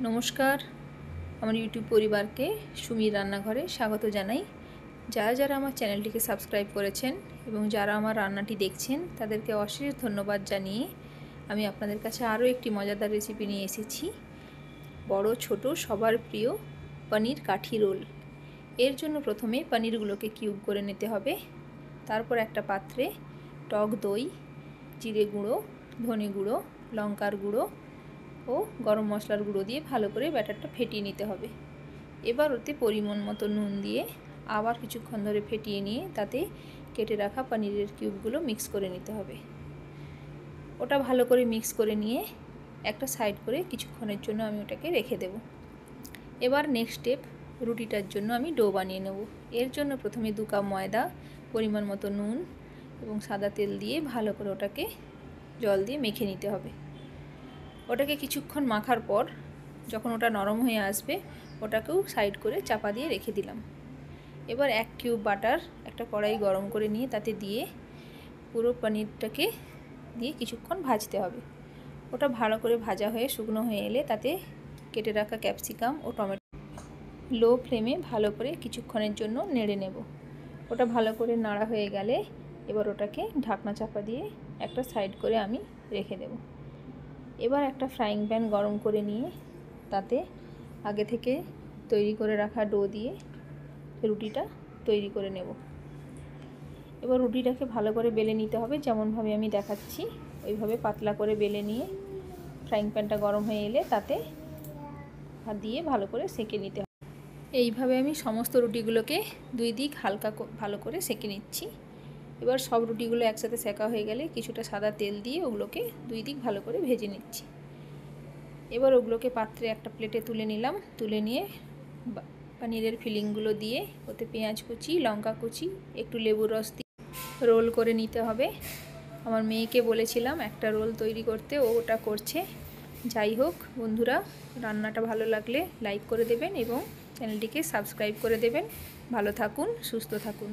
নমস্কার, আমার ইউটিউব পরিবারকে সুমির রান্নাঘরে স্বাগত জানাই। যারা যারা আমার চ্যানেলটিকে সাবস্ক্রাইব করেছেন এবং যারা আমার রান্নাটি দেখছেন তাদেরকে অশেষ ধন্যবাদ জানিয়ে আমি আপনাদের কাছে আরও একটি মজাদার রেসিপি নিয়ে এসেছি। বড় ছোট সবার প্রিয় পনির কাঠি রোল। এর জন্য প্রথমে পনিরগুলোকে কিউব করে নিতে হবে। তারপর একটা পাত্রে টক দই, জিরে গুঁড়ো, ধনে গুঁড়ো, লঙ্কার গুঁড়ো ও গরম মশলার গুঁড়ো দিয়ে ভালো করে ব্যাটারটা ফেটিয়ে নিতে হবে। এবার ওতে পরিমাণ মতো নুন দিয়ে আবার কিছুক্ষণ ধরে ফেটিয়ে নিয়ে তাতে কেটে রাখা পনিরের কিউবগুলো মিক্স করে নিতে হবে। ওটা ভালো করে মিক্স করে নিয়ে একটা সাইড করে কিছুক্ষণের জন্য আমি ওটাকে রেখে দেব। এবার নেক্সট স্টেপ, রুটিটার জন্য আমি ডো বানিয়ে নেব। এর জন্য প্রথমে 2 কাপ ময়দা, পরিমাণ মতো নুন এবং সাদা তেল দিয়ে ভালো করে ওটাকে জল দিয়ে মেখে নিতে হবে। ওটাকে কিছুক্ষণ মাখার পর যখন ওটা নরম হয়ে আসবে ওটাকেও সাইড করে চাপা দিয়ে রেখে দিলাম। এবার 1 কিউব বাটার একটা কড়াই গরম করে নিয়ে তাতে দিয়ে পুরো পনিরটাকে দিয়ে কিছুক্ষণ ভাজতে হবে। ওটা ভালো করে ভাজা হয়ে শুকনো হয়ে এলে তাতে কেটে রাখা ক্যাপসিকাম ও টমেটো লো ফ্লেমে ভালো করে কিছুক্ষণের জন্য নেড়ে নেব। ওটা ভালো করে নাড়া হয়ে গেলে এবার ওটাকে ঢাকনা চাপা দিয়ে একটা সাইড করে আমি রেখে দেব। এবার একটা ফ্রাইং প্যান গরম করে নিয়ে তাতে আগে থেকে তৈরি করে রাখা ডো দিয়ে রুটিটা তৈরি করে নেব। এবার রুটিটাকে ভালো করে বেলে নিতে হবে, যেমনভাবে আমি দেখাচ্ছি ওইভাবে পাতলা করে বেলে নিয়ে ফ্রাইং প্যানটা গরম হয়ে এলে তাতে হাত দিয়ে ভালো করে সেঁকে নিতে হবে। এইভাবে আমি সমস্ত রুটিগুলোকে 2 দিক হালকা ভালো করে সেঁকে নিচ্ছি। এবার সব রুটিগুলো একসাথে সেঁকা হয়ে গেলে কিছুটা সাদা তেল দিয়ে ওগুলোকে 2 দিক ভালো করে ভেজে নিচ্ছি। এবার ওগুলোকে পাত্রে একটা প্লেটে তুলে নিলাম। তুলে নিয়ে পনিরের ফিলিংগুলো দিয়ে ওতে পেঁয়াজ কুচি, লঙ্কা কুচি, একটু লেবুর রস দিয়ে রোল করে নিতে হবে। আমার মেয়েকে বলেছিলাম একটা রোল তৈরি করতে, ও ওটা করছে। যাই হোক বন্ধুরা, রান্নাটা ভালো লাগলে লাইক করে দেবেন এবং চ্যানেলটিকে সাবস্ক্রাইব করে দেবেন। ভালো থাকুন, সুস্থ থাকুন।